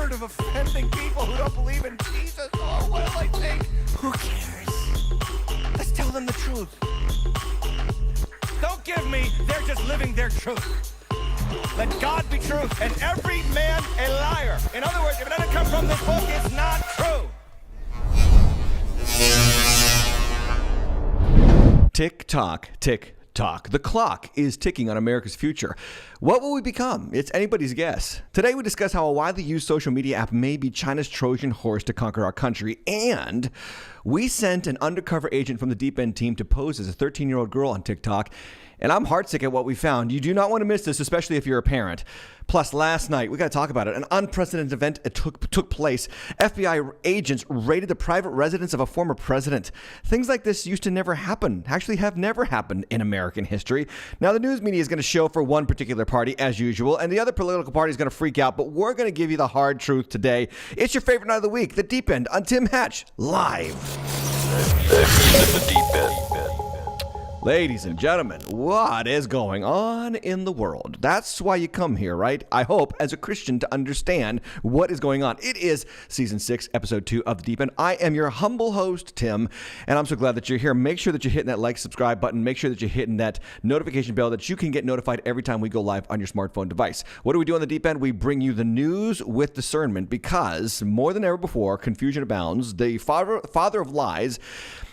tired of offending people who don't believe in Jesus. Oh, what will I think? Who cares? Let's tell them the truth. Don't give me, they're just living their truth. Let God be truth and every man a liar. In other words, if it doesn't come from this book, it's not true. Tick tock, tick tock. The clock is ticking on America's future. What will we become? It's anybody's guess. Today we discuss how a widely used social media app may be China's Trojan horse to conquer our country, and we sent an undercover agent from the Deep End team to pose as a 13-year-old girl on TikTok. And I'm heartsick at what we found. You do not want to miss this, especially if you're a parent. Plus, last night, we got to talk about it. An unprecedented event took place. FBI agents raided the private residence of a former president. Things like this used to never happen, actually have never happened in American history. Now, the news media is going to show for one particular party, as usual, and the other political party is going to freak out, but we're going to give you the hard truth today. It's your favorite night of the week, The Deep End, on Tim Hatch, live. The Deep End. Ladies and gentlemen, what is going on in the world? That's why you come here, right? I hope, as a Christian, to understand what is going on. It is Season 6, Episode 2 of The Deep End. I am your humble host, Tim, and I'm so glad that you're here. Make sure that you're hitting that like, subscribe button. Make sure that you're hitting that notification bell that you can get notified every time we go live on your smartphone device. What do we do on The Deep End? We bring you the news with discernment because, more than ever before, confusion abounds. The father of lies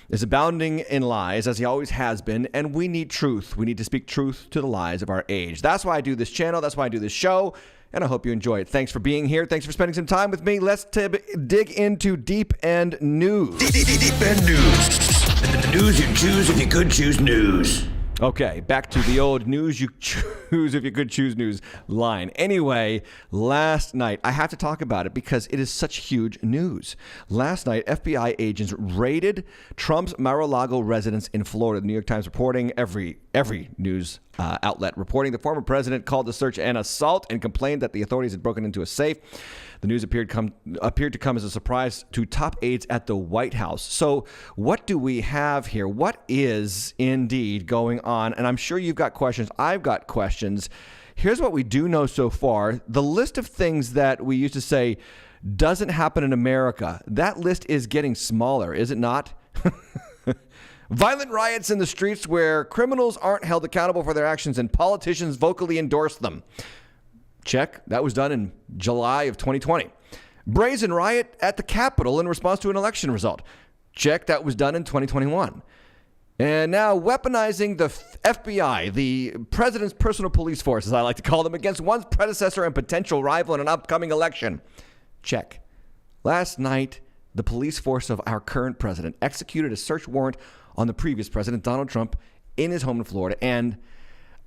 is abounding in lies, as he always has been, and we need truth. We need to speak truth to the lies of our age. That's why I do this channel. That's why I do this show, and I hope you enjoy it. Thanks for being here. Thanks for spending some time with me. Let's dig into Deep End News. Deep End News. The news you choose if you could choose news. Okay, back to the old news you choose if you could choose news line. Anyway, last night, I have to talk about it because it is such huge news. Last night, FBI agents raided Trump's Mar-A-Lago residence in Florida. The New York Times reporting, every news outlet reporting the former president called the search an assault and complained that the authorities had broken into a safe. The news appeared to come as a surprise to top aides at the White House. So what do we have here? What is indeed going on? And I'm sure you've got questions. I've got questions. Here's what we do know so far. The list of things that we used to say doesn't happen in America, that list is getting smaller, is it not? Violent riots in the streets where criminals aren't held accountable for their actions and politicians vocally endorse them. Check. That was done in July of 2020. Brazen riot at the Capitol in response to an election result. Check. That was done in 2021. And now weaponizing the FBI, the president's personal police force, as I like to call them, against one's predecessor and potential rival in an upcoming election. Check. Last night, the police force of our current president executed a search warrant on the previous president, Donald Trump, in his home in Florida. And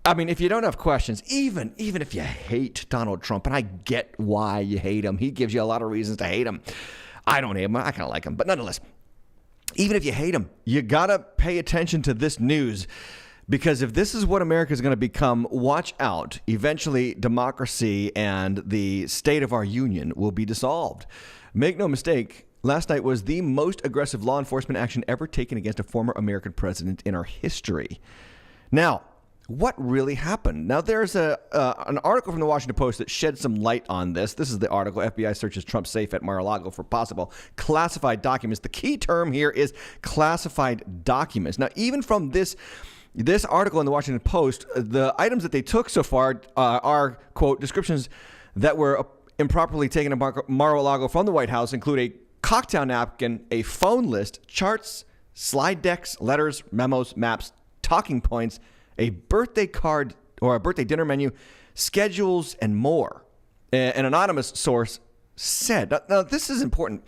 I mean, if you don't have questions, even if you hate Donald Trump, and I get why you hate him, he gives you a lot of reasons to hate him. I don't hate him. I kind of like him. But nonetheless, even if you hate him, you got to pay attention to this news. Because if this is what America is going to become, watch out. Eventually, democracy and the state of our union will be dissolved. Make no mistake, last night was the most aggressive law enforcement action ever taken against a former American president in our history. Now, what really happened? Now, there's an article from the Washington Post that sheds some light on this. This is the article, FBI searches Trump's safe at Mar-A-Lago for possible classified documents. The key term here is classified documents. Now, even from this article in the Washington Post, the items that they took so far are, quote, descriptions that were improperly taken to Mar-A-Lago from the White House include a cocktail napkin, a phone list, charts, slide decks, letters, memos, maps, talking points, a birthday card or a birthday dinner menu, schedules, and more. An anonymous source said. Now, this is important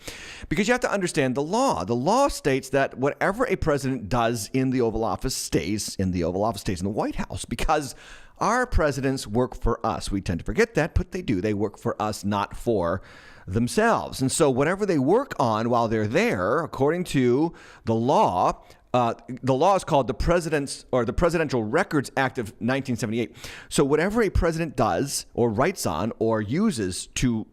because you have to understand the law. The law states that whatever a president does in the Oval Office stays in the Oval Office, stays in the White House, because our presidents work for us. We tend to forget that, but they do. They work for us, not for themselves. And so whatever they work on while they're there, according to the law is called the Presidential Records Act of 1978. So whatever a president does or writes on or uses to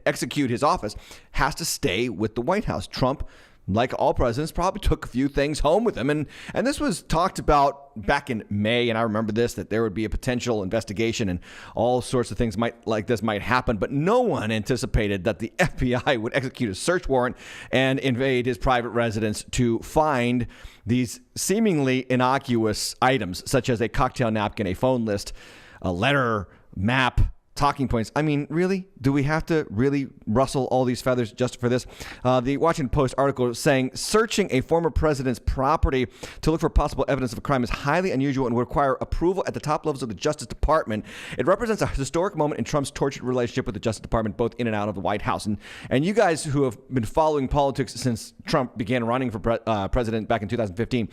execute his office has to stay with the White House. Trump like all presidents, probably took a few things home with him. And this was talked about back in May. And I remember that there would be a potential investigation and all sorts of things might happen. But no one anticipated that the FBI would execute a search warrant and invade his private residence to find these seemingly innocuous items, such as a cocktail napkin, a phone list, a letter, map, talking points. I mean, really? Do we have to really rustle all these feathers just for this? The Washington Post article saying searching a former president's property to look for possible evidence of a crime is highly unusual and would require approval at the top levels of the Justice Department. It represents a historic moment in Trump's tortured relationship with the Justice Department, both in and out of the White House. And you guys who have been following politics since Trump began running for president back in 2015,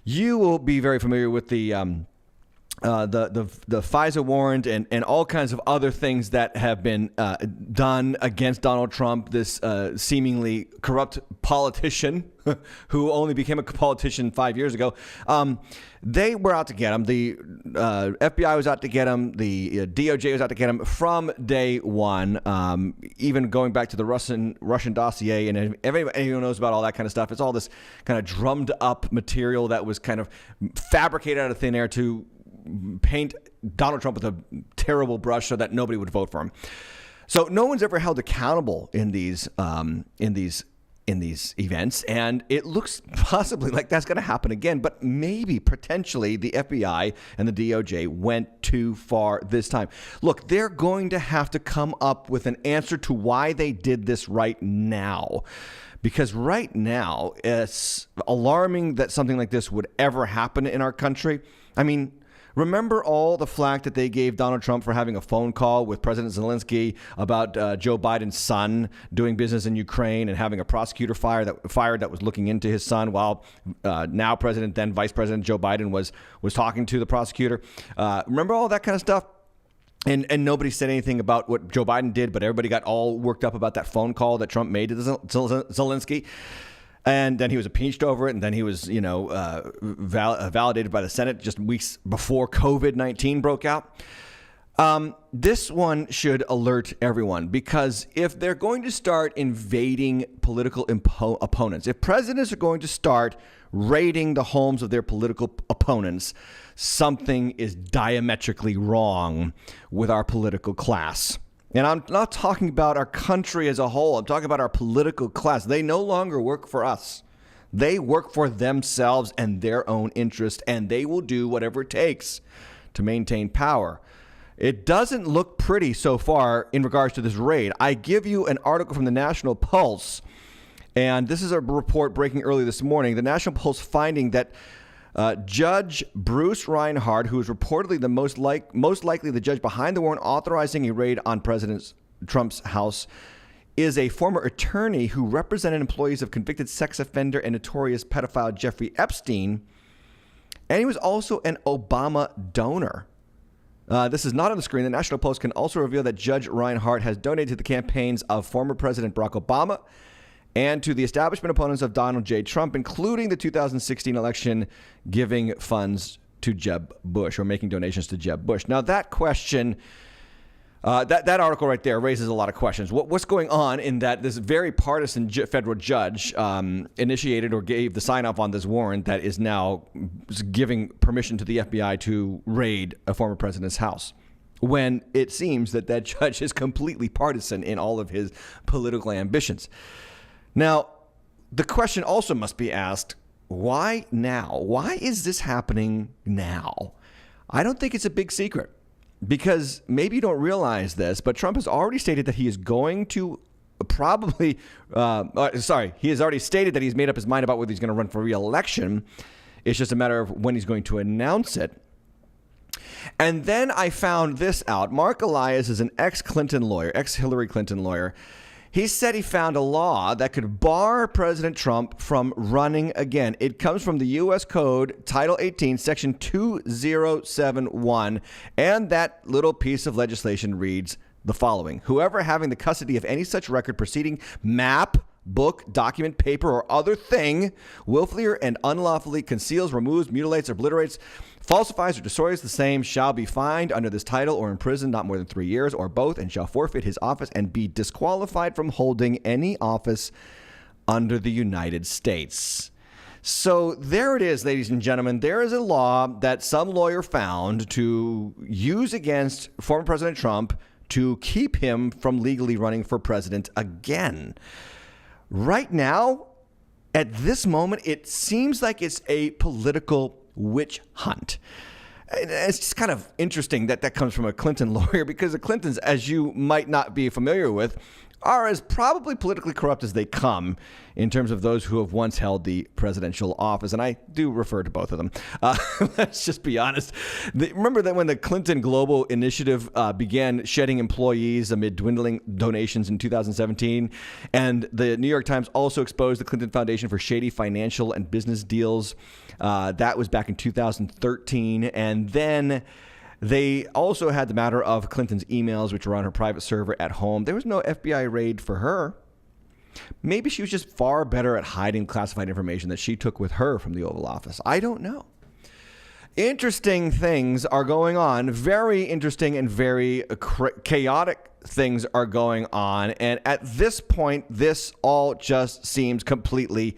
you will be very familiar with the FISA warrant and all kinds of other things that have been done against Donald Trump, this seemingly corrupt politician who only became a politician 5 years ago. They were out to get him. The FBI was out to get him. The DOJ was out to get him from day one, even going back to the Russian dossier. And anyone knows about all that kind of stuff. It's all this kind of drummed up material that was kind of fabricated out of thin air to paint Donald Trump with a terrible brush so that nobody would vote for him. So no one's ever held accountable in these events, and it looks possibly like that's going to happen again. But maybe potentially the FBI and the DOJ went too far this time. Look, they're going to have to come up with an answer to why they did this right now. Because right now, it's alarming that something like this would ever happen in our country. I mean, remember all the flack that they gave Donald Trump for having a phone call with President Zelensky about Joe Biden's son doing business in Ukraine and having a prosecutor fired that was looking into his son while now President, then Vice President Joe Biden was talking to the prosecutor. Remember all that kind of stuff? And nobody said anything about what Joe Biden did, but everybody got all worked up about that phone call that Trump made to Zelensky. And then he was impeached over it, and then he was, validated by the Senate just weeks before COVID-19 broke out. This one should alert everyone, because if they're going to start invading political opponents, if presidents are going to start raiding the homes of their political opponents, something is diametrically wrong with our political class. And I'm not talking about our country as a whole. I'm talking about our political class. They no longer work for us. They work for themselves and their own interest, and they will do whatever it takes to maintain power. It doesn't look pretty so far in regards to this raid. I give you an article from the National Pulse, and this is a report breaking early this morning. The National Pulse finding that Judge Bruce Reinhardt, who is reportedly the most likely the judge behind the warrant authorizing a raid on President Trump's house, is a former attorney who represented employees of convicted sex offender and notorious pedophile Jeffrey Epstein, and he was also an Obama donor. This is not on the screen. The National Post can also reveal that Judge Reinhardt has donated to the campaigns of former President Barack Obama and to the establishment opponents of Donald J. Trump, including the 2016 election, giving funds to Jeb Bush or making donations to Jeb Bush. Now, that question, that article right there raises a lot of questions. What's going on in that this very partisan federal judge initiated or gave the sign-off on this warrant that is now giving permission to the FBI to raid a former president's house, when it seems that that judge is completely partisan in all of his political ambitions? Now, the question also must be asked, why now? Why is this happening now? I don't think it's a big secret, because maybe you don't realize this, but Trump has already stated that he is going to he has already stated that he's made up his mind about whether he's going to run for re-election. It's just a matter of when he's going to announce it. And then I found this out. Mark Elias is an ex-Hillary Clinton lawyer. He said he found a law that could bar President Trump from running again. It comes from the U.S. Code, Title 18, Section 2071. And that little piece of legislation reads the following: whoever having the custody of any such record, proceeding, map, book, document, paper, or other thing willfully and unlawfully conceals, removes, mutilates, obliterates, falsifies, or destroys the same shall be fined under this title or imprisoned not more than 3 years or both, and shall forfeit his office and be disqualified from holding any office under the United States. So there it is, ladies and gentlemen. There is a law that some lawyer found to use against former President Trump to keep him from legally running for president again. Right now, at this moment, it seems like it's a political witch hunt. It's just kind of interesting that that comes from a Clinton lawyer, because the Clintons, as you might not be familiar with, are as probably politically corrupt as they come in terms of those who have once held the presidential office. And I do refer to both of them. Let's just be honest. Remember that when the Clinton Global Initiative began shedding employees amid dwindling donations in 2017, and the New York Times also exposed the Clinton Foundation for shady financial and business deals. That was back in 2013. And then they also had the matter of Clinton's emails, which were on her private server at home. There was no FBI raid for her. Maybe she was just far better at hiding classified information that she took with her from the Oval Office. I don't know. Interesting things are going on. Very interesting and very chaotic things are going on. And at this point, this all just seems completely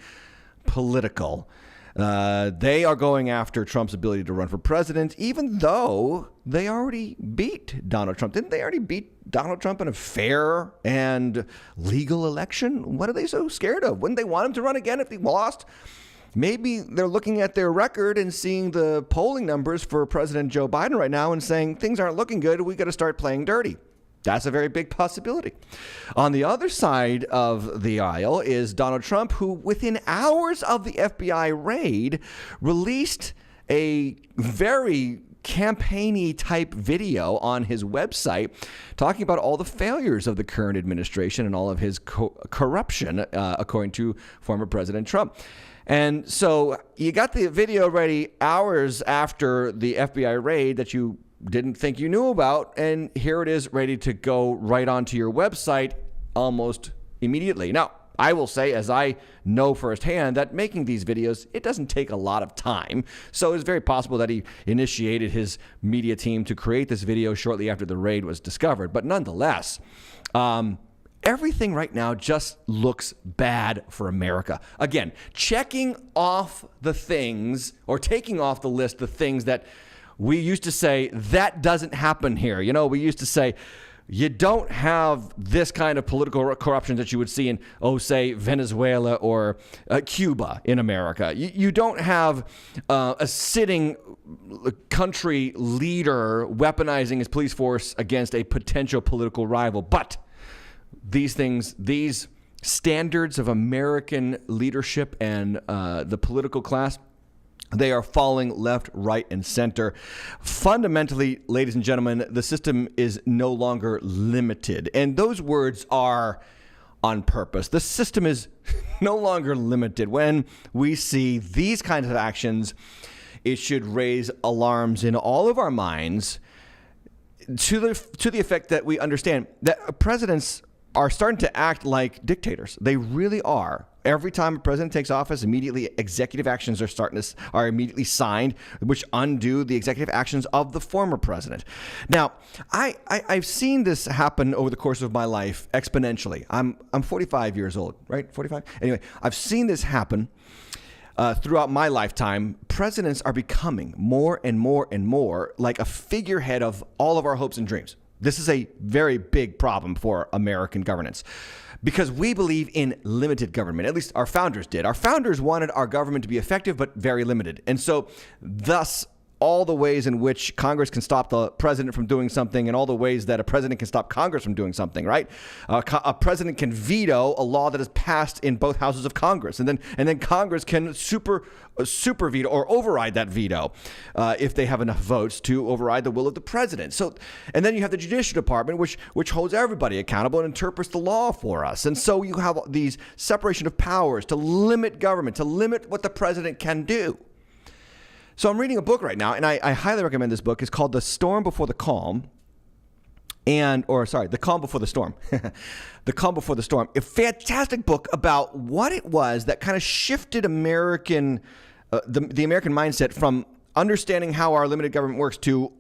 political. They are going after Trump's ability to run for president, even though they already beat Donald Trump. Didn't they already beat Donald Trump in a fair and legal election? What are they so scared of? Wouldn't they want him to run again if he lost? Maybe they're looking at their record and seeing the polling numbers for President Joe Biden right now and saying things aren't looking good. We got to start playing dirty. That's a very big possibility. On the other side of the aisle is Donald Trump, who within hours of the FBI raid released a very campaign-y type video on his website talking about all the failures of the current administration and all of his corruption, according to former President Trump. And so you got the video ready hours after the FBI raid that you didn't think you knew about, and here it is ready to go right onto your website almost immediately. Now, I will say, as I know firsthand, that making these videos, it doesn't take a lot of time. So it's very possible that he initiated his media team to create this video shortly after the raid was discovered. But nonetheless, everything right now just looks bad for America. Again, checking off the things, or taking off the list the things that we used to say, that doesn't happen here. You know, we used to say, you don't have this kind of political corruption that you would see in, say, Venezuela or Cuba in America. You don't have a sitting country leader weaponizing his police force against a potential political rival. But these things, these standards of American leadership and the political class, they are falling left, right, and center. Fundamentally, ladies and gentlemen, the system is no longer limited. And those words are on purpose. The system is no longer limited. When we see these kinds of actions, it should raise alarms in all of our minds to the effect that we understand that presidents are starting to act like dictators. They really are. Every time a president takes office, immediately executive actions are immediately signed, which undo the executive actions of the former president. Now, I've seen this happen over the course of my life exponentially. I'm 45 years old, right? 45? Anyway, I've seen this happen throughout my lifetime. Presidents are becoming more and more and more like a figurehead of all of our hopes and dreams. This is a very big problem for American governance because we believe in limited government. At least our founders did. Our founders wanted our government to be effective but very limited. And so thus all the ways in which Congress can stop the president from doing something and all the ways that a president can stop Congress from doing something, right? A president can veto a law that is passed in both houses of Congress. And then Congress can super veto or override that veto if they have enough votes to override the will of the president. So, and then you have the Judicial Department, which holds everybody accountable and interprets the law for us. And so you have these separation of powers to limit government, to limit what the president can do. So I'm reading a book right now, and I highly recommend this book. It's called The Storm Before the Calm. The Calm Before the Storm. The Calm Before the Storm. A fantastic book about what it was that kind of shifted the American mindset from understanding how our limited government works to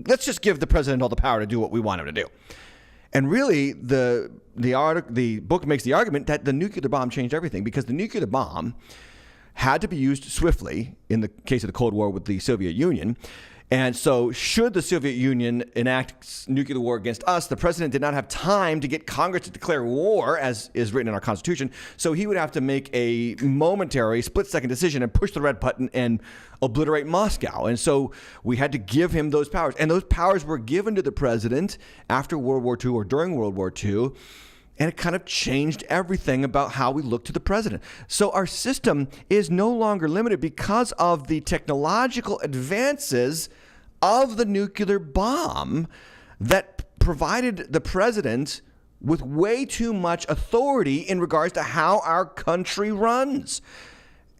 let's just give the president all the power to do what we want him to do. And really, the book makes the argument that the nuclear bomb changed everything, because the nuclear bomb had to be used swiftly in the case of the Cold War with the Soviet Union. And so should the Soviet Union enact nuclear war against us, the president did not have time to get Congress to declare war, as is written in our Constitution. So he would have to make a momentary split-second decision and push the red button and obliterate Moscow. And so we had to give him those powers. And those powers were given to the president after World War II or during World War II. And it kind of changed everything about how we look to the president. So our system is no longer limited because of the technological advances of the nuclear bomb that provided the president with way too much authority in regards to how our country runs.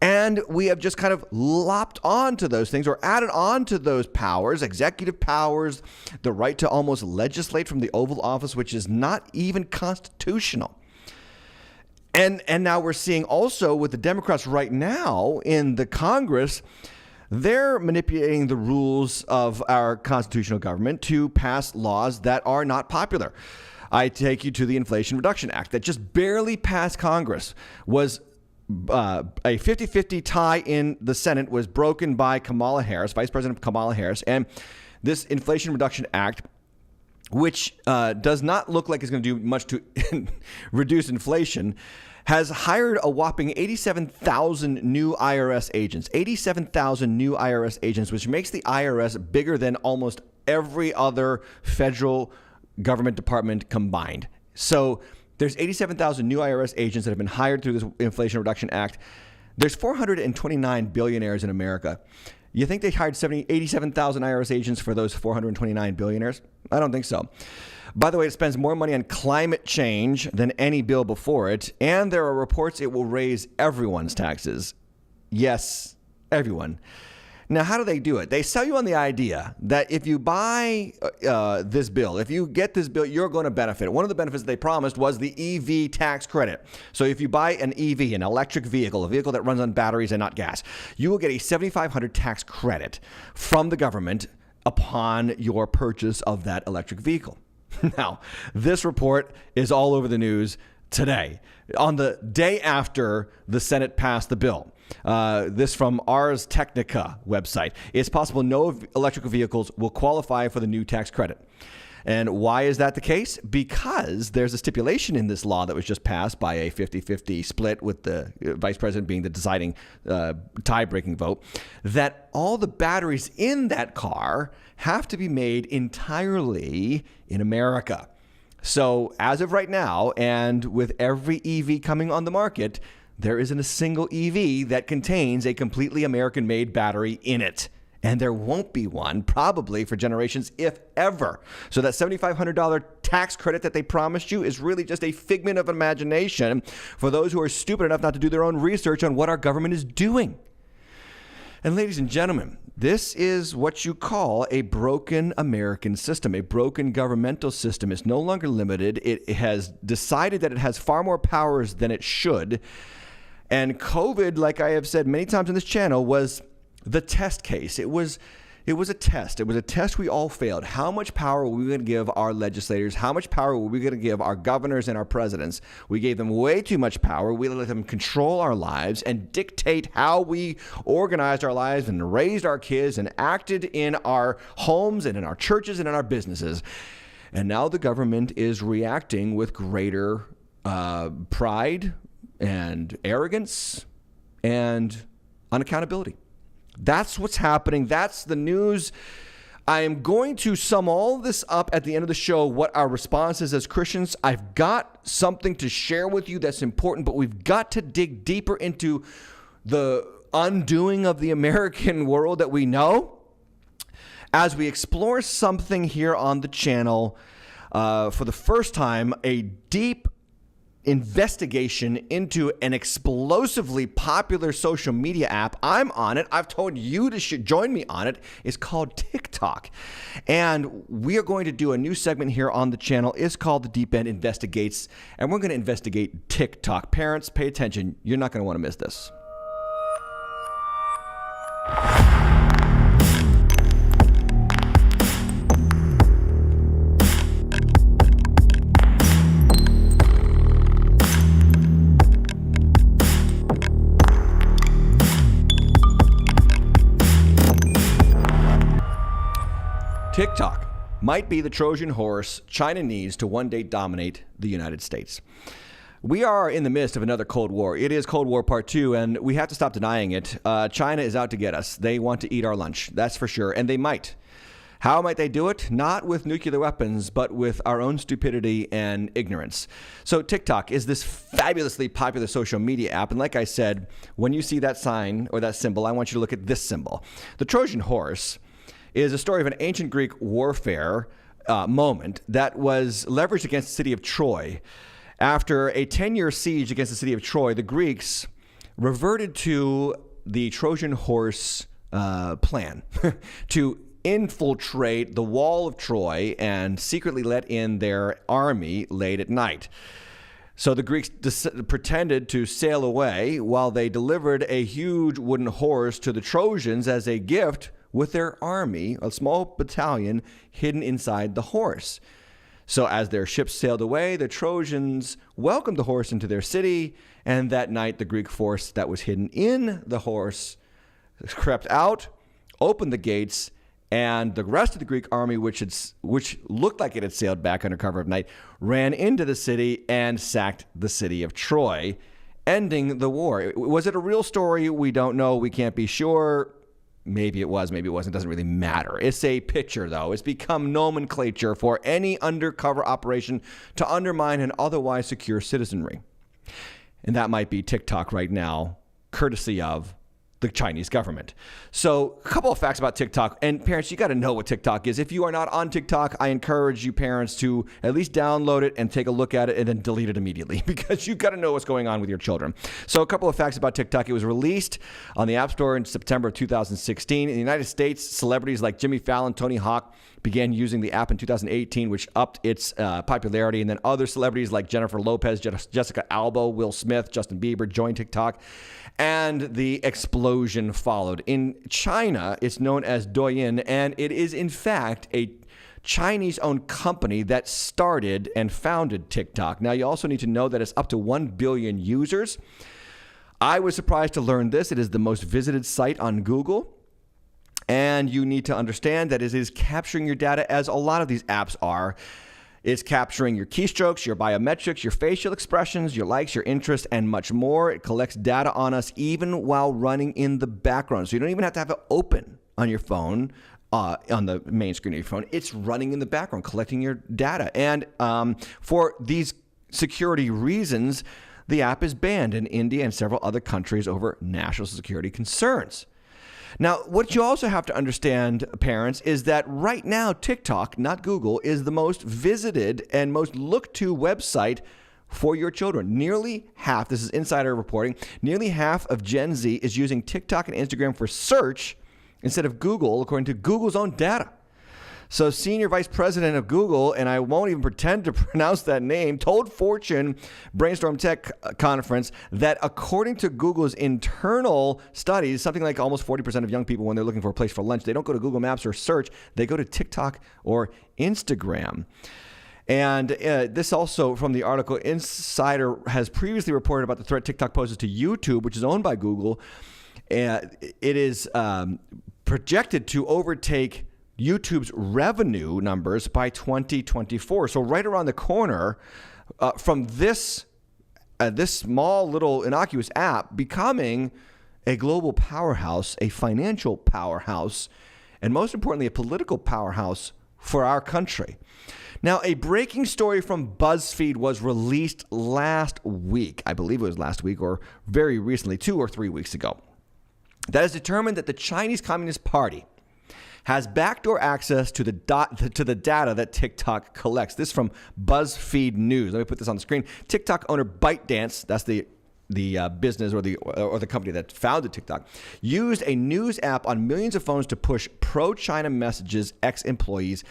And we have just kind of lopped onto those things, or added on to those powers, executive powers, the right to almost legislate from the Oval Office, which is not even constitutional. And now we're seeing also with the Democrats right now in the Congress, they're manipulating the rules of our constitutional government to pass laws that are not popular. I take you to the Inflation Reduction Act that just barely passed Congress. Was a 50-50 tie in the Senate, was broken by Kamala Harris, Vice President Kamala Harris. And this Inflation Reduction Act, which does not look like it's going to do much to reduce inflation, has hired a whopping 87,000 new IRS agents. 87,000 new IRS agents, which makes the IRS bigger than almost every other federal government department combined. So there's 87,000 new IRS agents that have been hired through this Inflation Reduction Act. There's 429 billionaires in America. You think they hired 87,000 IRS agents for those 429 billionaires? I don't think so. By the way, it spends more money on climate change than any bill before it, and there are reports it will raise everyone's taxes. Yes, everyone. Now, how do they do it? They sell you on the idea that if you buy this bill, if you get this bill, you're going to benefit. One of the benefits they promised was the EV tax credit. So if you buy an EV, an electric vehicle, a vehicle that runs on batteries and not gas, you will get a $7,500 tax credit from the government upon your purchase of that electric vehicle. Now, this report is all over the news today, on the day after the Senate passed the bill. This from Ars Technica website. It's possible no electric vehicles will qualify for the new tax credit. And why is that the case? Because there's a stipulation in this law that was just passed by a 50-50 split, with the vice president being the deciding tie-breaking vote, that all the batteries in that car have to be made entirely in America. So as of right now, and with every EV coming on the market, there isn't a single EV that contains a completely American-made battery in it. And there won't be one probably for generations, if ever. So that $7,500 tax credit that they promised you is really just a figment of imagination for those who are stupid enough not to do their own research on what our government is doing. And ladies and gentlemen, this is what you call a broken American system, a broken governmental system. It's no longer limited. It has decided that it has far more powers than it should. And COVID, like I have said many times on this channel, was the test case. It was a test. It was a test we all failed. How much power were we going to give our legislators? How much power were we going to give our governors and our presidents? We gave them way too much power. We let them control our lives and dictate how we organized our lives and raised our kids and acted in our homes and in our churches and in our businesses. And now the government is reacting with greater pride and arrogance and unaccountability. That's what's happening. That's the news. I am going to sum all this up at the end of the show, what our response is as Christians. I've got something to share with you that's important, but we've got to dig deeper into the undoing of the American world that we know as we explore something here on the channel. For the first time, a deep investigation into an explosively popular social media app. I'm on it. I've told you to join me on it. It's called TikTok. And we are going to do a new segment here on the channel. It's called The Deep End Investigates. And we're going to investigate TikTok. Parents, pay attention. You're not going to want to miss this. TikTok might be the Trojan horse China needs to one day dominate the United States. We are in the midst of another Cold War. It is Cold War Part 2, and we have to stop denying it. China is out to get us. They want to eat our lunch, that's for sure, and they might. How might they do it? Not with nuclear weapons, but with our own stupidity and ignorance. So TikTok is this fabulously popular social media app. And like I said, when you see that sign or that symbol, I want you to look at this symbol. The Trojan horse is a story of an ancient Greek warfare moment that was leveraged against the city of Troy. After a 10-year siege against the city of Troy, the Greeks reverted to the Trojan horse plan to infiltrate the wall of Troy and secretly let in their army late at night. So the Greeks pretended to sail away while they delivered a huge wooden horse to the Trojans as a gift with their army, a small battalion hidden inside the horse. So as their ships sailed away, the Trojans welcomed the horse into their city, and that night the Greek force that was hidden in the horse crept out, opened the gates, and the rest of the Greek army, which looked like it had sailed back under cover of night, ran into the city and sacked the city of Troy, ending the war. Was it a real story? We don't know. We can't be sure. Maybe it was, maybe it wasn't. It doesn't really matter. It's a picture, though. It's become nomenclature for any undercover operation to undermine an otherwise secure citizenry. And that might be TikTok right now, courtesy of the Chinese government. So a couple of facts about TikTok. And parents, you got to know what TikTok is. If you are not on TikTok, I encourage you parents to at least download it and take a look at it and then delete it immediately because you got to know what's going on with your children. So a couple of facts about TikTok. It was released on the App Store in September of 2016. In the United States, celebrities like Jimmy Fallon, Tony Hawk began using the app in 2018, which upped its popularity. And then other celebrities like Jennifer Lopez, Jessica Alba, Will Smith, Justin Bieber joined TikTok. And the explosion followed. In China, it's known as Douyin, and it is in fact a Chinese-owned company that started and founded TikTok. Now, you also need to know that it's up to 1 billion users. I was surprised to learn this. It is the most visited site on Google. And you need to understand that it is capturing your data, as a lot of these apps are. It's capturing your keystrokes, your biometrics, your facial expressions, your likes, your interests, and much more. It collects data on us even while running in the background. So you don't even have to have it open on your phone, on the main screen of your phone. It's running in the background, collecting your data. And for these security reasons, the app is banned in India and several other countries over national security concerns. Now, what you also have to understand, parents, is that right now, TikTok, not Google, is the most visited and most looked to website for your children. Nearly half, this is insider reporting, nearly half of Gen Z is using TikTok and Instagram for search instead of Google, according to Google's own data. So senior vice president of Google, and I won't even pretend to pronounce that name, told Fortune Brainstorm Tech Conference that according to Google's internal studies, something like almost 40% of young people, when they're looking for a place for lunch, they don't go to Google Maps or search, they go to TikTok or Instagram. And this also, from the article, Insider has previously reported about the threat TikTok poses to YouTube, which is owned by Google. It is projected to overtake YouTube's revenue numbers by 2024. So right around the corner from this small little innocuous app becoming a global powerhouse, a financial powerhouse, and most importantly, a political powerhouse for our country. Now, a breaking story from BuzzFeed was released last week. I believe it was last week or very recently, 2 or 3 weeks ago. That has determined that the Chinese Communist Party has backdoor access to the data that TikTok collects. This from BuzzFeed News. Let me put this on the screen. TikTok owner ByteDance, that's the business or the company that founded TikTok, used a news app on millions of phones to push pro-China messages, ex-employees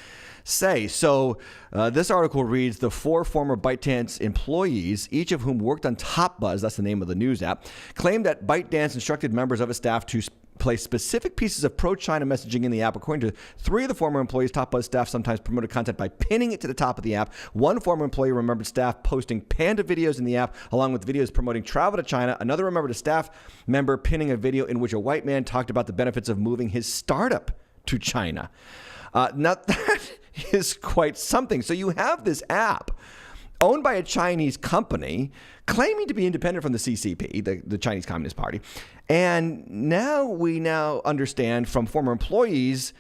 say. So this article reads, the 4 former ByteDance employees, each of whom worked on Top Buzz, that's the name of the news app, claimed that ByteDance instructed members of its staff to place specific pieces of pro-China messaging in the app. According to 3 of the former employees, Top Buzz staff sometimes promoted content by pinning it to the top of the app. One former employee remembered staff posting panda videos in the app, along with videos promoting travel to China. Another remembered a staff member pinning a video in which a white man talked about the benefits of moving his startup to China. Now, that is quite something. So you have this app owned by a Chinese company claiming to be independent from the CCP, the Chinese Communist Party. And now we understand from former employees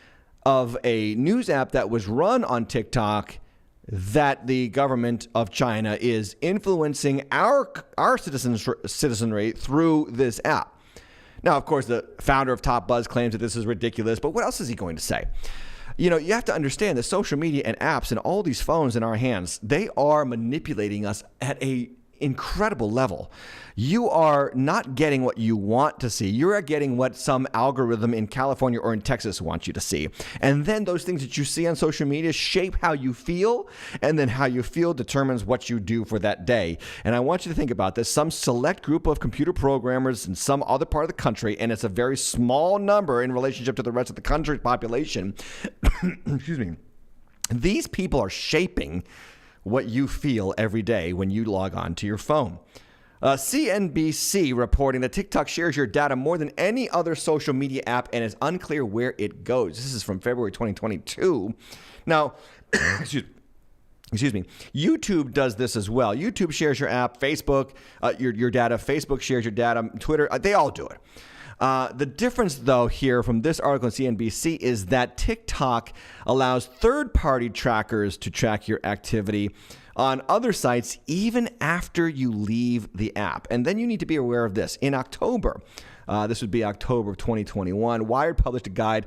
of a news app that was run on TikTok that the government of China is influencing our citizenry through this app. Now, of course, the founder of Top Buzz claims that this is ridiculous, but what else is he going to say? You know, you have to understand that social media and apps and all these phones in our hands, they are manipulating us at a incredible level. You are not getting what you want to see. You are getting what some algorithm in California or in Texas wants you to see. And then those things that you see on social media shape how you feel, and then how you feel determines what you do for that day. And I want you to think about this. Some select group of computer programmers in some other part of the country, and it's a very small number in relationship to the rest of the country's population. Excuse me. These people are shaping what you feel every day when you log on to your phone. CNBC reporting that TikTok shares your data more than any other social media app and is unclear where it goes. This is from February 2022. Now, excuse me, YouTube does this as well. YouTube shares your app, Facebook, your data, Facebook shares your data, Twitter, they all do it. The difference, though, here from this article on CNBC is that TikTok allows third-party trackers to track your activity on other sites even after you leave the app. And then you need to be aware of this. In October, this would be October of 2021, Wired published a guide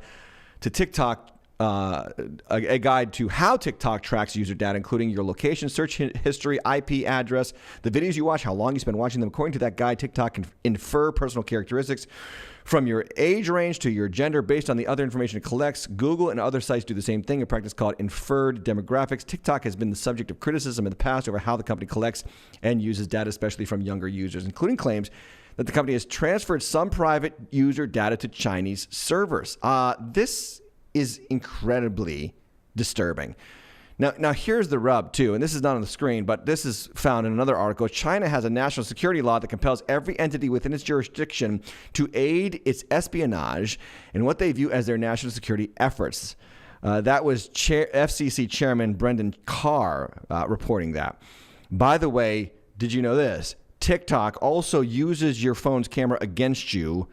to TikTok, a guide to how TikTok tracks user data, including your location, search history, IP address, the videos you watch, how long you spend watching them. According to that guide, TikTok can infer personal characteristics from your age range to your gender based on the other information it collects. Google and other sites do the same thing, a practice called inferred demographics. TikTok has been the subject of criticism in the past over how the company collects and uses data, especially from younger users, including claims that the company has transferred some private user data to Chinese servers. This is incredibly disturbing. Now here's the rub too, and this is not on the screen, but this is found in another article. China has a national security law that compels every entity within its jurisdiction to aid its espionage in what they view as their national security efforts. That was FCC Chairman Brendan Carr reporting that. By the way, did you know this? TikTok also uses your phone's camera against you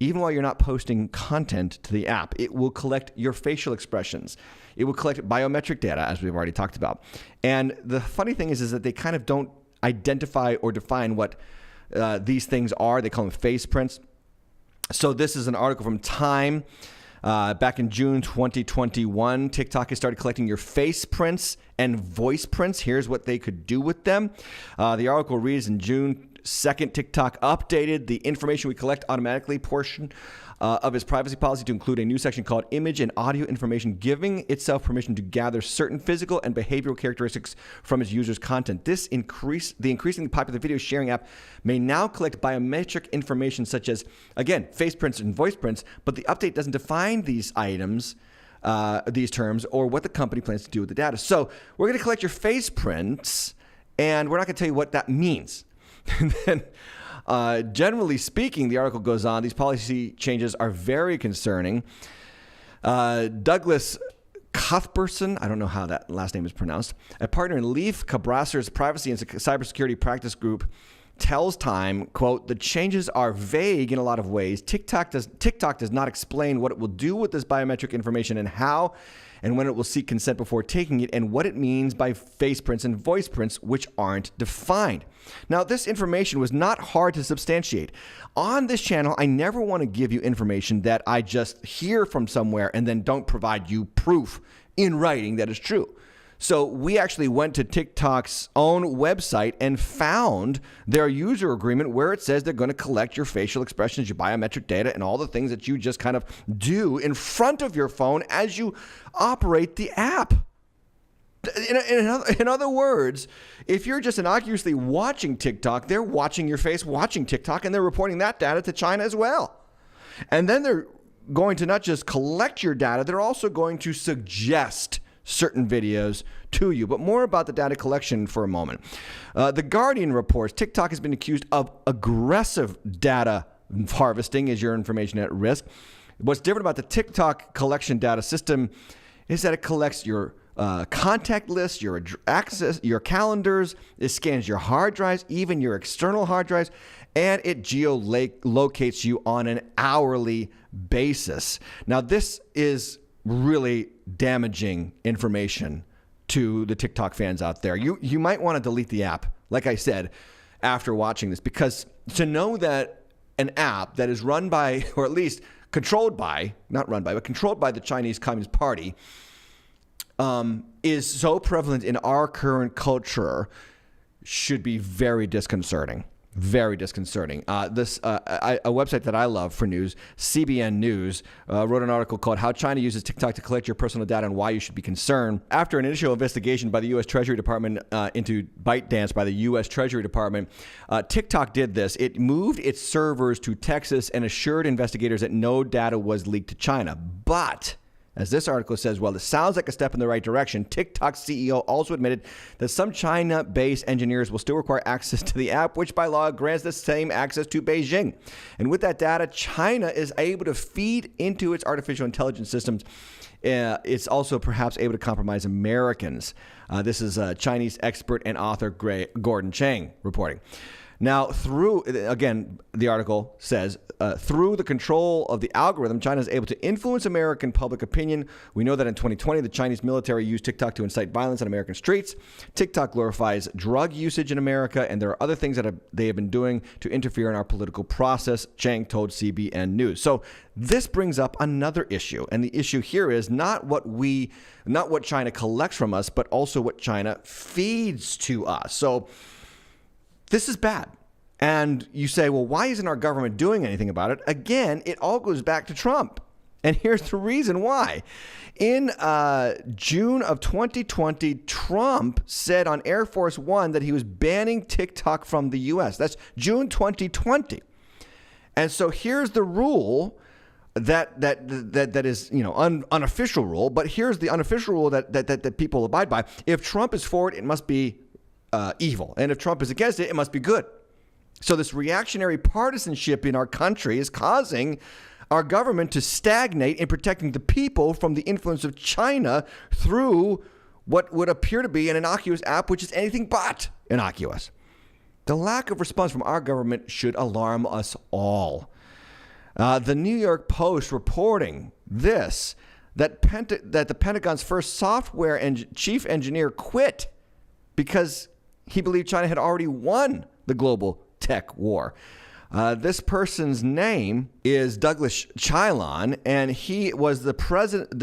even while you're not posting content to the app. It will collect your facial expressions. It will collect biometric data, as we've already talked about. And the funny thing is that they kind of don't identify or define what these things are. They call them faceprints. So this is an article from Time. Back in June 2021, TikTok has started collecting your face prints and voice prints. Here's what they could do with them. The article reads, in June 2nd, TikTok updated the information we collect automatically portion of its privacy policy to include a new section called image and audio information, giving itself permission to gather certain physical and behavioral characteristics from its users' content. The increasingly popular video sharing app may now collect biometric information such as, again, face prints and voice prints, but the update doesn't define these items, these terms, or what the company plans to do with the data. So we're going to collect your face prints, and we're not going to tell you what that means. And then, generally speaking, the article goes on, these policy changes are very concerning. Douglas Cuthbertson, I don't know how that last name is pronounced, a partner in Leif Cabrasser's privacy and cybersecurity practice group, tells Time, quote, the changes are vague in a lot of ways. TikTok does not explain what it will do with this biometric information and how and when it will seek consent before taking it, and what it means by face prints and voice prints, which aren't defined. Now, this information was not hard to substantiate. On this channel, I never want to give you information that I just hear from somewhere and then don't provide you proof in writing that is true. So we actually went to TikTok's own website and found their user agreement where it says they're going to collect your facial expressions, your biometric data, and all the things that you just kind of do in front of your phone as you operate the app. In other words, if you're just innocuously watching TikTok, they're watching your face, watching TikTok, and they're reporting that data to China as well. And then they're going to not just collect your data, they're also going to suggest certain videos to you. But more about the data collection for a moment. The Guardian reports TikTok has been accused of aggressive data harvesting. Is your information at risk? What's different about the TikTok collection data system is that it collects your contact list, your access, your calendars. It scans your hard drives, even your external hard drives, and it geolocates you on an hourly basis. Now, this is really damaging information to the TikTok fans out there. You might want to delete the app, like I said, after watching this, because to know that an app that is run by, or at least controlled by, not run by, but controlled by the Chinese Communist Party, is so prevalent in our current culture should be very disconcerting. Very disconcerting. A website that I love for news, CBN News, wrote an article called "How China Uses TikTok to Collect Your Personal Data and Why You Should Be Concerned." After an initial investigation by the U.S. Treasury Department into ByteDance by the U.S. Treasury Department, TikTok did this. It moved its servers to Texas and assured investigators that no data was leaked to China. But as this article says, well, it sounds like a step in the right direction. TikTok's CEO also admitted that some China-based engineers will still require access to the app, which by law grants the same access to Beijing. And with that data, China is able to feed into its artificial intelligence systems. It's also perhaps able to compromise Americans. This is Chinese expert and author Gordon Chang reporting. Now, again, the article says, through the control of the algorithm, China is able to influence American public opinion. We know that in 2020, the Chinese military used TikTok to incite violence on American streets. TikTok glorifies drug usage in America, and there are other things that they have been doing to interfere in our political process, Chang told CBN News. So this brings up another issue, and the issue here is not what China collects from us, but also what China feeds to us. So this is bad. And you say, well, why isn't our government doing anything about it? Again, it all goes back to Trump. And here's the reason why. In June of 2020, Trump said on Air Force One that he was banning TikTok from the U.S. That's June 2020. And so here's the rule that is, unofficial rule. But here's the unofficial rule that people abide by. If Trump is for it, it must be evil. And if Trump is against it, it must be good. So this reactionary partisanship in our country is causing our government to stagnate in protecting the people from the influence of China through what would appear to be an innocuous app, which is anything but innocuous. The lack of response from our government should alarm us all. The New York Post reporting this, that the Pentagon's first software chief engineer quit because he believed China had already won the global tech war. This person's name is Douglas Chilon, and he was the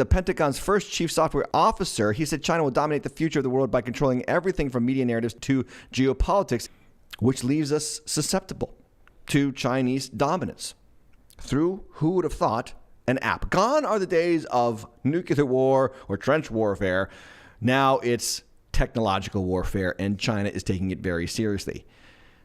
Pentagon's first chief software officer. He said China will dominate the future of the world by controlling everything from media narratives to geopolitics, which leaves us susceptible to Chinese dominance through, who would have thought, an app. Gone are the days of nuclear war or trench warfare. Now it's technological warfare, and China is taking it very seriously.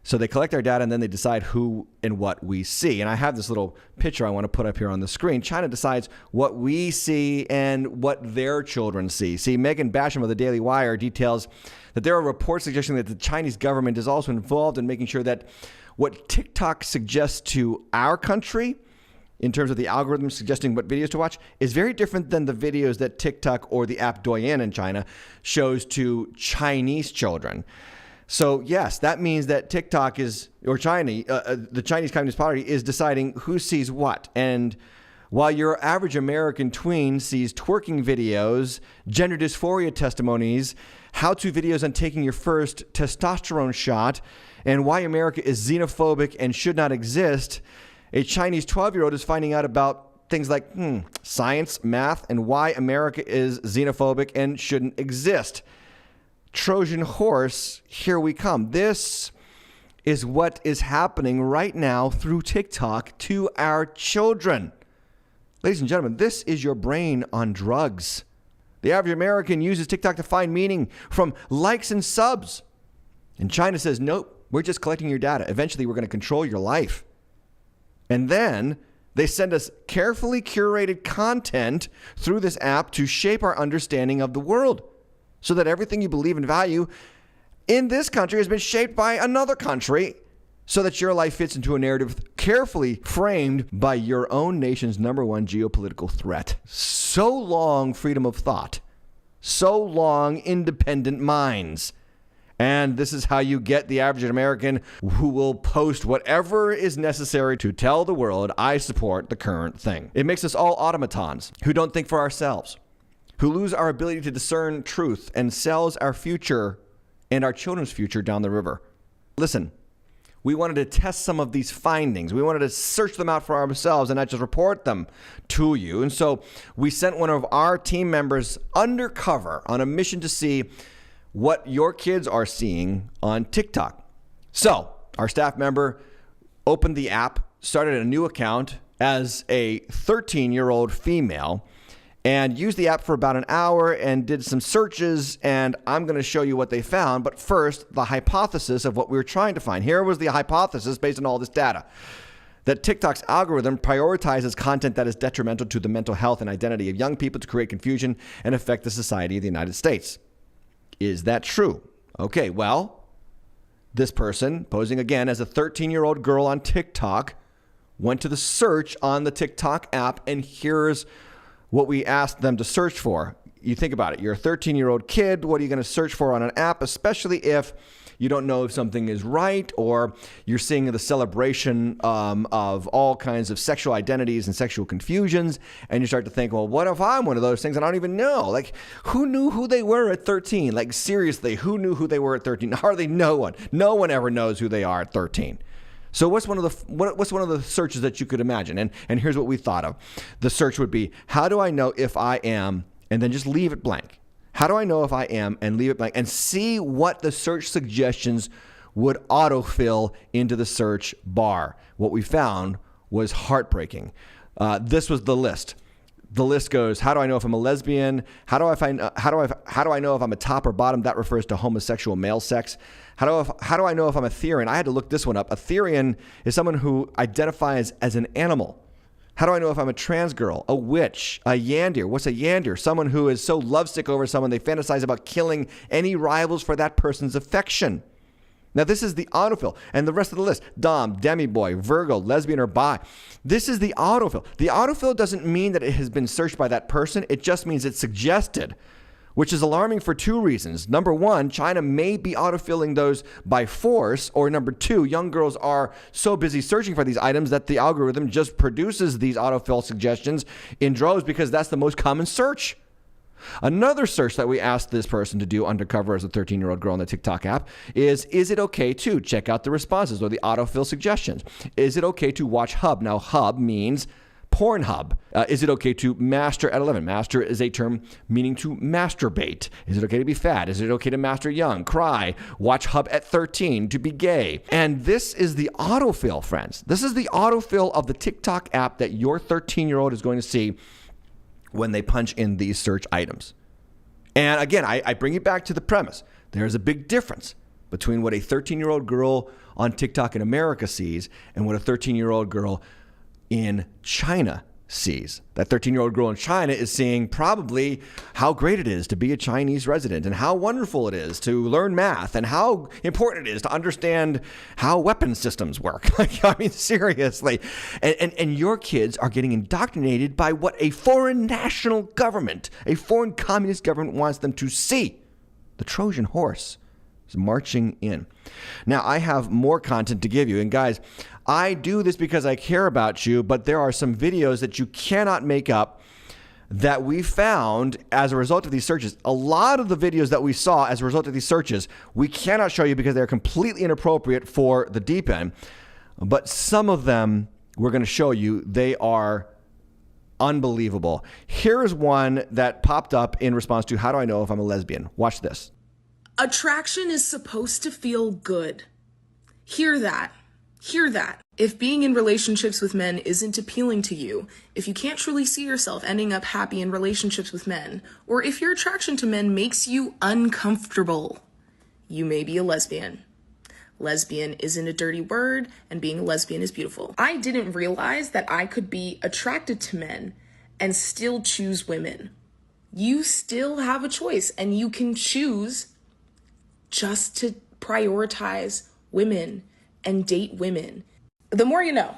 So they collect our data, and then they decide who and what we see. And I have this little picture I want to put up here on the screen. China decides what we see and what their children see. See, Megan Basham of the Daily Wire details that there are reports suggesting that the Chinese government is also involved in making sure that what TikTok suggests to our country in terms of the algorithm suggesting what videos to watch is very different than the videos that TikTok or the app Douyin in China shows to Chinese children. So yes, that means that TikTok the Chinese Communist Party is deciding who sees what. And while your average American tween sees twerking videos, gender dysphoria testimonies, how-to videos on taking your first testosterone shot, and why America is xenophobic and should not exist, a Chinese 12-year-old is finding out about things like science, math, and why America is xenophobic and shouldn't exist. Trojan horse, here we come. This is what is happening right now through TikTok to our children. Ladies and gentlemen, this is your brain on drugs. The average American uses TikTok to find meaning from likes and subs. And China says, nope, we're just collecting your data. Eventually, we're going to control your life. And then they send us carefully curated content through this app to shape our understanding of the world, so that everything you believe and value in this country has been shaped by another country so that your life fits into a narrative carefully framed by your own nation's number one geopolitical threat. So long, freedom of thought. So long, independent minds. And this is how you get the average American who will post whatever is necessary to tell the world, I support the current thing. It makes us all automatons who don't think for ourselves, who lose our ability to discern truth and sells our future and our children's future down the river. Listen, we wanted to test some of these findings. We wanted to search them out for ourselves and not just report them to you. And so we sent one of our team members undercover on a mission to see what your kids are seeing on TikTok. So our staff member opened the app, started a new account as a 13-year-old female, and used the app for about an hour and did some searches, and I'm going to show you what they found. But first, the hypothesis of what we were trying to find. Here was the hypothesis based on all this data, that TikTok's algorithm prioritizes content that is detrimental to the mental health and identity of young people to create confusion and affect the society of the United States. Is that true? Okay, well, this person, posing again as a 13-year-old girl on TikTok, went to the search on the TikTok app, and here's what we asked them to search for. You think about it. You're a 13-year-old kid. What are you going to search for on an app, especially if you don't know if something is right or you're seeing the celebration of all kinds of sexual identities and sexual confusions, and you start to think, well, what if I'm one of those things and I don't even know? Like, who knew who they were at 13? Like, seriously, who knew who they were at 13? Hardly no one. No one ever knows who they are at 13. So what's one of the searches that you could imagine? And here's what we thought of. The search would be, how do I know if I am, and then just leave it blank. How do I know if I am, and leave it blank, and see what the search suggestions would autofill into the search bar. What we found was heartbreaking. This was the list. The list goes, how do I know if I'm a lesbian? How do I know if I'm a top or bottom? That refers to homosexual male sex. How do I know if I'm a Therian? I had to look this one up. A Therian is someone who identifies as an animal. How do I know if I'm a trans girl, a witch, a yandir? What's a yandir? Someone who is so lovesick over someone they fantasize about killing any rivals for that person's affection. Now, this is the autofill. And the rest of the list, dom, demi-boy, Virgo, lesbian, or bi. This is the autofill. The autofill doesn't mean that it has been searched by that person. It just means it's suggested, which is alarming for two reasons. Number one, China may be autofilling those by force. Or number two, young girls are so busy searching for these items that the algorithm just produces these autofill suggestions in droves because that's the most common search. Another search that we asked this person to do undercover as a 13-year-old girl on the TikTok app is it okay to check out the responses or the autofill suggestions? Is it okay to watch Hub? Now, Hub means Pornhub. Is it okay to master at 11? Master is a term meaning to masturbate. Is it okay to be fat? Is it okay to master young? Cry. Watch Hub at 13, to be gay. And this is the autofill, friends. This is the autofill of the TikTok app that your 13-year-old is going to see when they punch in these search items. And again, I bring it back to the premise. There's a big difference between what a 13-year-old girl on TikTok in America sees and what a 13-year-old girl in China sees. That 13-year-old girl in China is seeing probably how great it is to be a Chinese resident and how wonderful it is to learn math and how important it is to understand how weapon systems work. I mean, seriously. And your kids are getting indoctrinated by what a foreign national government, a foreign communist government wants them to see. The Trojan horse is marching in. Now, I have more content to give you. And guys, I do this because I care about you, but there are some videos that you cannot make up that we found as a result of these searches. A lot of the videos that we saw as a result of these searches, we cannot show you because they're completely inappropriate for the deep end. But some of them we're going to show you. They are unbelievable. Here is one that popped up in response to, how do I know if I'm a lesbian? Watch this. Attraction is supposed to feel good. Hear that. Hear that. If being in relationships with men isn't appealing to you, if you can't truly see yourself ending up happy in relationships with men, or if your attraction to men makes you uncomfortable, you may be a lesbian. Lesbian isn't a dirty word, and being a lesbian is beautiful. I didn't realize that I could be attracted to men and still choose women. You still have a choice, and you can choose just to prioritize women and date women. The more you know.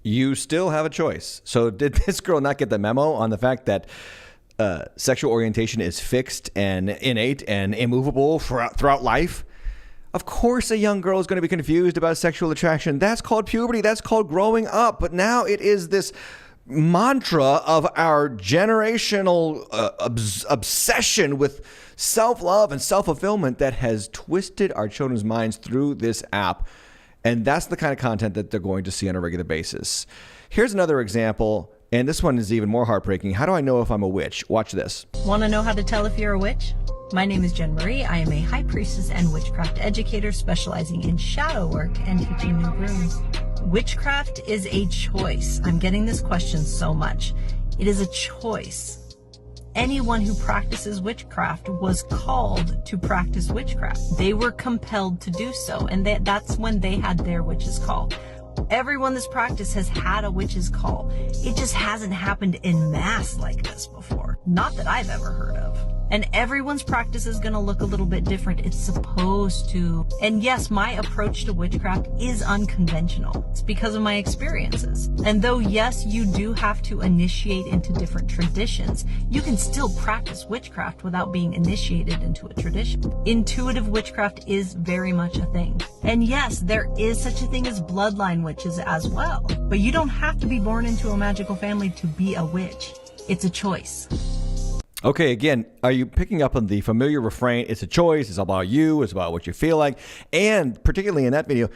You still have a choice. So did this girl not get the memo on the fact that sexual orientation is fixed and innate and immovable throughout life? Of course a young girl is going to be confused about sexual attraction. That's called puberty. That's called growing up. But now it is this mantra of our generational obsession with self-love and self-fulfillment that has twisted our children's minds through this app. And that's the kind of content that they're going to see on a regular basis. Here's another example, and this one is even more heartbreaking. How do I know if I'm a witch? Watch this. Want to know how to tell if you're a witch? My name is Jen Marie. I am a high priestess and witchcraft educator specializing in shadow work and teaching new grooms. Witchcraft is a choice. I'm getting this question so much. It is a choice. Anyone who practices witchcraft was called to practice witchcraft. They were compelled to do so, and that's when they had their witch's call. Everyone this practice has had a witch's call. It just hasn't happened in mass like this before. Not that I've ever heard of. And everyone's practice is going to look a little bit different. It's supposed to. And yes, my approach to witchcraft is unconventional. It's because of my experiences. And though, yes, you do have to initiate into different traditions, you can still practice witchcraft without being initiated into a tradition. Intuitive witchcraft is very much a thing. And yes, there is such a thing as bloodline witches as well. But you don't have to be born into a magical family to be a witch. It's a choice. Okay, again, are you picking up on the familiar refrain? It's a choice. It's about you. It's about what you feel like. And particularly in that video,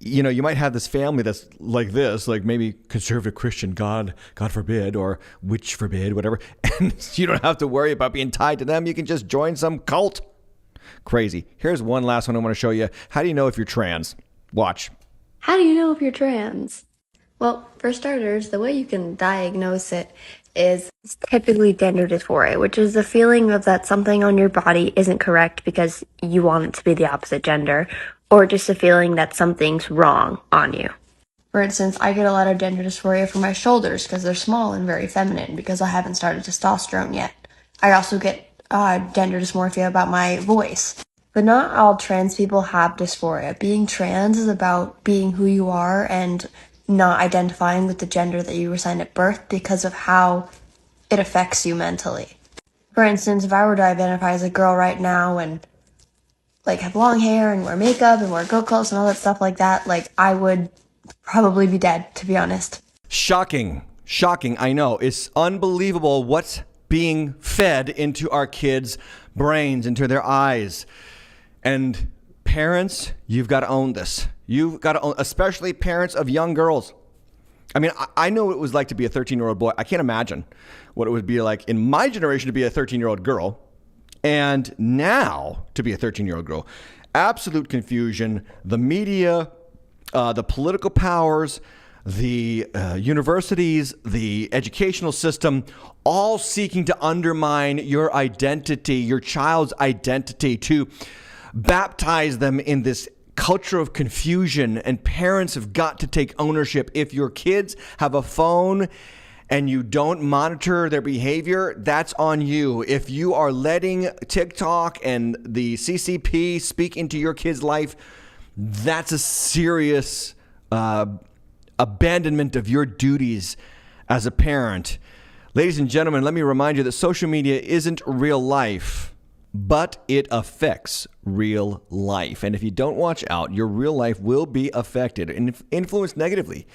you know, you might have this family that's like this, like maybe conservative Christian, God forbid, or witch forbid, whatever. And you don't have to worry about being tied to them. You can just join some cult. Crazy. Here's one last one I want to show you. How do you know if you're trans? Watch. How do you know if you're trans? Well, for starters, the way you can diagnose it is typically gender dysphoria, which is the feeling of that something on your body isn't correct because you want it to be the opposite gender, or just a feeling that something's wrong on you. For instance, I get a lot of gender dysphoria for my shoulders because they're small and very feminine because I haven't started testosterone yet. I also get gender dysmorphia about my voice. But not all trans people have dysphoria. Being trans is about being who you are and not identifying with the gender that you were assigned at birth because of how it affects you mentally. For instance, if I were to identify as a girl right now and like have long hair and wear makeup and wear girl clothes and all that stuff like that, like I would probably be dead, to be honest. Shocking. I know. It's unbelievable what's being fed into our kids' brains, into their eyes. And parents, you've got to own this. You've got to own, especially parents of young girls. I mean, I know what it was like to be a 13-year-old boy. I can't imagine what it would be like in my generation to be a 13-year-old girl, and now to be a 13-year-old girl. Absolute confusion. The media, the political powers, the universities, the educational system, all seeking to undermine your identity, your child's identity, to baptize them in this culture of confusion. And parents have got to take ownership. If your kids have a phone and you don't monitor their behavior, that's on you. If you are letting TikTok and the CCP speak into your kid's life, that's a serious abandonment of your duties as a parent. Ladies and gentlemen, let me remind you that social media isn't real life, but it affects real life. And if you don't watch out, your real life will be affected and influenced negatively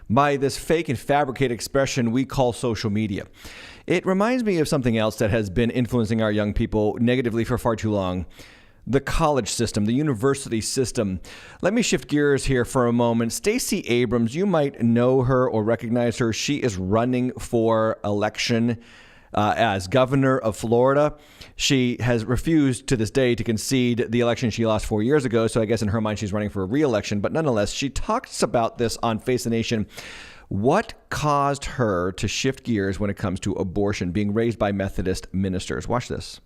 by this fake and fabricated expression we call social media. It reminds me of something else that has been influencing our young people negatively for far too long. The college system, the university system. Let me shift gears here for a moment. Stacy Abrams, you might know her or recognize her. She is running for election as governor of Florida. She has refused to this day to concede the election she lost 4 years ago. So I guess in her mind, she's running for a re-election. But nonetheless, she talks about this on Face the Nation. What caused her to shift gears when it comes to abortion being raised by Methodist ministers? Watch this.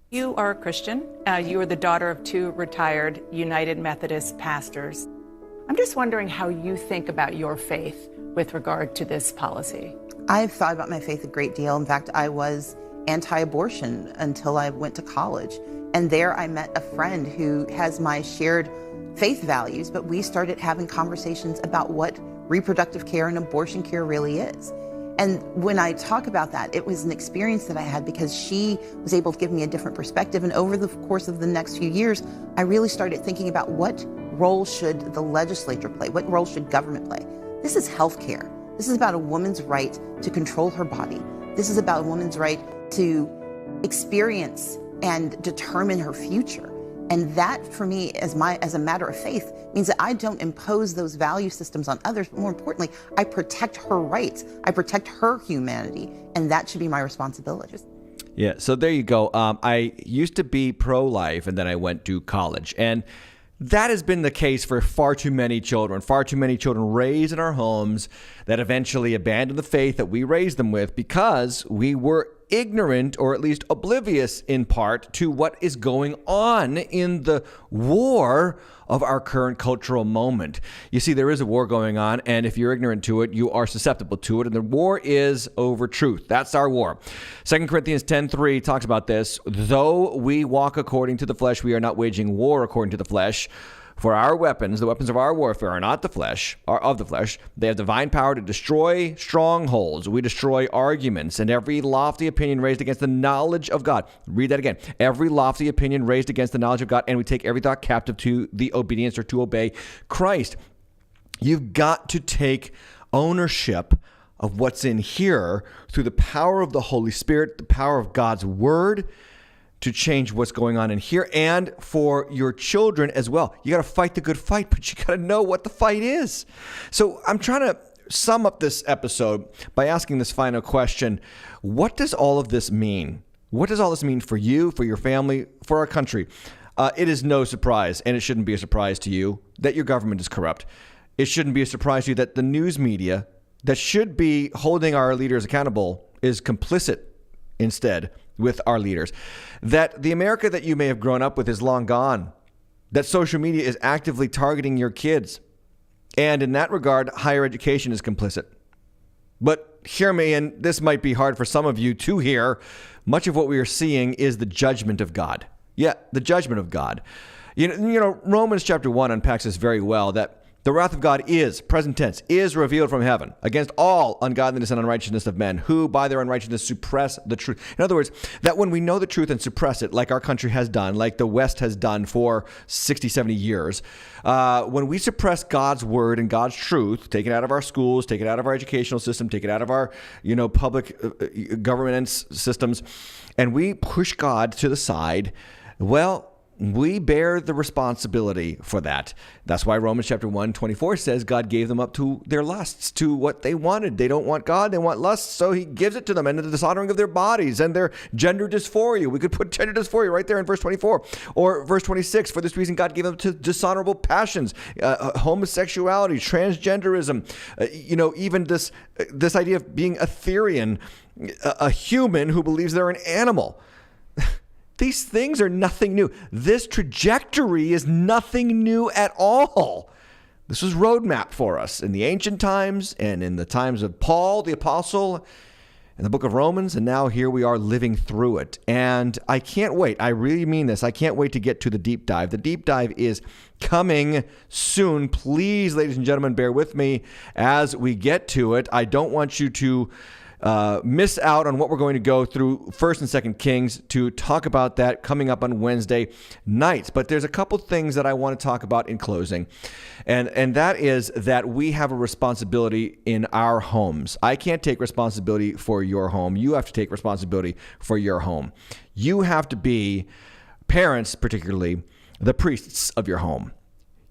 You are a Christian. You are the daughter of two retired United Methodist pastors. I'm just wondering how you think about your faith with regard to this policy. I've thought about my faith a great deal. In fact, I was anti-abortion until I went to college. And there I met a friend who has my shared faith values, but we started having conversations about what reproductive care and abortion care really is. And when I talk about that, it was an experience that I had because she was able to give me a different perspective. And over the course of the next few years, I really started thinking about what role should the legislature play? What role should government play? This is healthcare. This is about a woman's right to control her body. This is about a woman's right to experience and determine her future. And that, for me, as a matter of faith, means that I don't impose those value systems on others, but more importantly, I protect her rights. I protect her humanity, and that should be my responsibility. Yeah, so there you go. I used to be pro-life, and then I went to college. And that has been the case for far too many children raised in our homes that eventually abandoned the faith that we raised them with because we were ignorant, or at least oblivious in part, to what is going on in the war of our current cultural moment. You see, there is a war going on, and if you're ignorant to it, you are susceptible to it, and the war is over truth. That's our war. 2 Corinthians 10:3 talks about this. Though we walk according to the flesh, we are not waging war according to the flesh. For our weapons, the weapons of our warfare, are not the flesh, are of the flesh. They have divine power to destroy strongholds. We destroy arguments and every lofty opinion raised against the knowledge of God. Read that again. Every lofty opinion raised against the knowledge of God, and we take every thought captive to the obedience or to obey Christ. You've got to take ownership of what's in here through the power of the Holy Spirit, the power of God's word, to change what's going on in here, and for your children as well. You got to fight the good fight, but you got to know what the fight is. So I'm trying to sum up this episode by asking this final question. What does all of this mean? What does all this mean for you, for your family, for our country? It is no surprise, and it shouldn't be a surprise to you, that your government is corrupt. It shouldn't be a surprise to you that the news media that should be holding our leaders accountable is complicit instead with our leaders, that the America that you may have grown up with is long gone, that social media is actively targeting your kids. And in that regard, higher education is complicit. But hear me, and this might be hard for some of you to hear, much of what we are seeing is the judgment of God. Yeah, the judgment of God. You know, Romans chapter 1 unpacks this very well, that the wrath of God is, present tense, is revealed from heaven against all ungodliness and unrighteousness of men who by their unrighteousness suppress the truth. In other words, that when we know the truth and suppress it, like our country has done, like the West has done for 60, 70 years, when we suppress God's word and God's truth, take it out of our schools, take it out of our educational system, take it out of our, public governance systems, and we push God to the side, well, we bear the responsibility for that. That's why Romans chapter 1:24 says God gave them up to their lusts, to what they wanted. They don't want God, they want lusts, so he gives it to them, and the dishonoring of their bodies and their gender dysphoria. We could put gender dysphoria right there in verse 24. Or verse 26, for this reason God gave them to dishonorable passions, homosexuality, transgenderism, even this idea of being Aetherian, a human who believes they're an animal. These things are nothing new. This trajectory is nothing new at all. This was roadmap for us in the ancient times and in the times of Paul, the apostle, in the book of Romans, and now here we are living through it. And I can't wait. I really mean this. I can't wait to get to the deep dive. The deep dive is coming soon. Please, ladies and gentlemen, bear with me as we get to it. I don't want you to miss out on what we're going to go through 1st and 2nd Kings to talk about that coming up on Wednesday nights. But there's a couple things that I want to talk about in closing. And that is that we have a responsibility in our homes. I can't take responsibility for your home. You have to take responsibility for your home. You have to be, parents particularly, the priests of your home.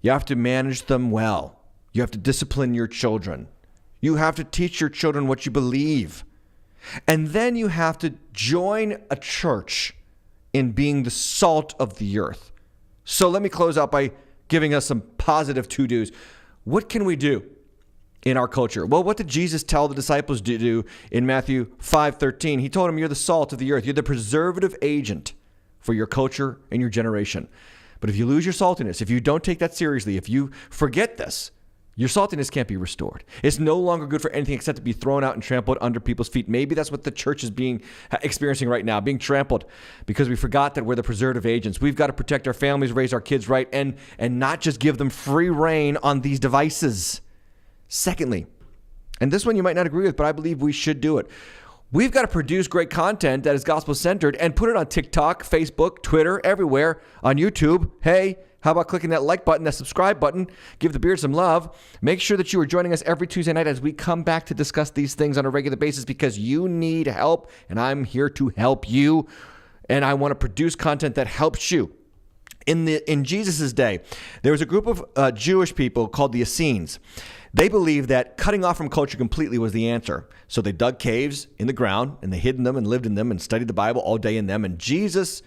You have to manage them well. You have to discipline your children. You have to teach your children what you believe. And then you have to join a church in being the salt of the earth. So let me close out by giving us some positive to-dos. What can we do in our culture? Well, what did Jesus tell the disciples to do in Matthew 5:13? He told them, you're the salt of the earth. You're the preservative agent for your culture and your generation. But if you lose your saltiness, if you don't take that seriously, if you forget this, Your saltiness can't be restored. It's no longer good for anything except to be thrown out and trampled under people's feet. Maybe that's what the church is experiencing right now, being trampled because we forgot that we're the preservative agents. We've got to protect our families, raise our kids right, and not just give them free reign on these devices. Secondly, and this one you might not agree with, but I believe we should do it. We've got to produce great content that is gospel-centered and put it on TikTok, Facebook, Twitter, everywhere, on YouTube. Hey, how about clicking that like button, that subscribe button? Give the beard some love. Make sure that you are joining us every Tuesday night as we come back to discuss these things on a regular basis because you need help, and I'm here to help you. And I want to produce content that helps you. In Jesus' day, there was a group of Jewish people called the Essenes. They believed that cutting off from culture completely was the answer. So they dug caves in the ground, and they hid in them and lived in them and studied the Bible all day in them. And Jesus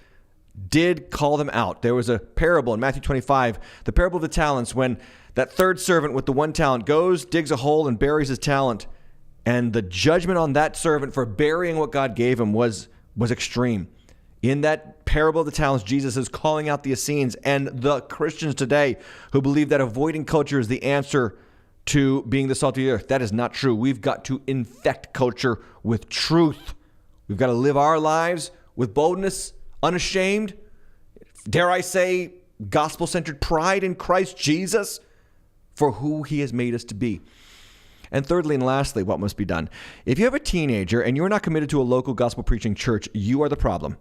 did call them out. There was a parable in Matthew 25, the parable of the talents, when that third servant with the one talent goes, digs a hole, and buries his talent. And the judgment on that servant for burying what God gave him was extreme. In that parable of the talents, Jesus is calling out the Essenes and the Christians today who believe that avoiding culture is the answer to being the salt of the earth. That is not true. We've got to infect culture with truth. We've got to live our lives with boldness, unashamed, dare I say, gospel-centered pride in Christ Jesus for who he has made us to be. And thirdly and lastly, what must be done? If you have a teenager and you're not committed to a local gospel preaching church, you are the problem.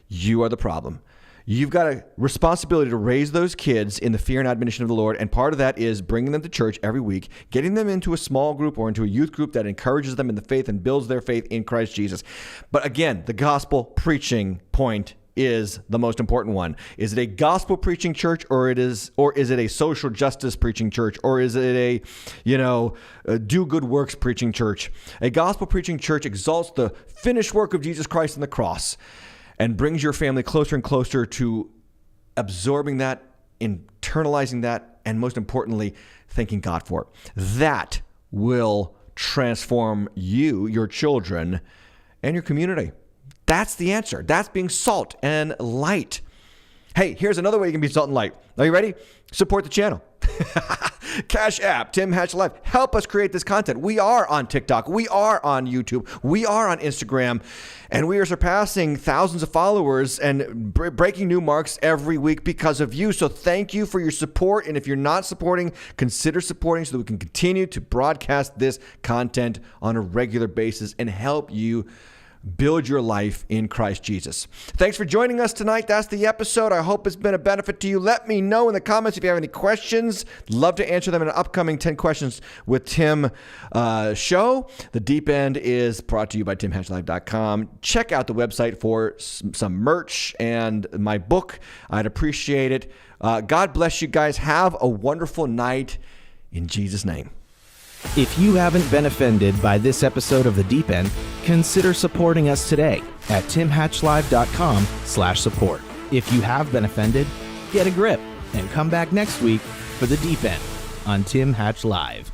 You are the problem. You've got a responsibility to raise those kids in the fear and admonition of the Lord, and part of that is bringing them to church every week, getting them into a small group or into a youth group that encourages them in the faith and builds their faith in Christ Jesus. But again, the gospel preaching point is the most important one. Is it a gospel preaching church, or is it a social justice preaching church, or is it a do good works preaching church? A gospel preaching church exalts the finished work of Jesus Christ on the cross and brings your family closer and closer to absorbing that, internalizing that, and most importantly, thanking God for it. That will transform you, your children, and your community. That's the answer. That's being salt and light. Hey, here's another way you can be salt and light. Are you ready? Support the channel. Cash App, Tim Hatch Live. Help us create this content. We are on TikTok. We are on YouTube. We are on Instagram. And we are surpassing thousands of followers and breaking new marks every week because of you. So thank you for your support. And if you're not supporting, consider supporting so that we can continue to broadcast this content on a regular basis and help you build your life in Christ Jesus. Thanks for joining us tonight. That's the episode. I hope it's been a benefit to you. Let me know in the comments if you have any questions. Love to answer them in an upcoming 10 Questions with Tim show. The Deep End is brought to you by timhatchlive.com. Check out the website for some merch and my book. I'd appreciate it. God bless you guys. Have a wonderful night in Jesus' name. If you haven't been offended by this episode of The Deep End, consider supporting us today at timhatchlive.com/support. If you have been offended, get a grip and come back next week for The Deep End on Tim Hatch Live.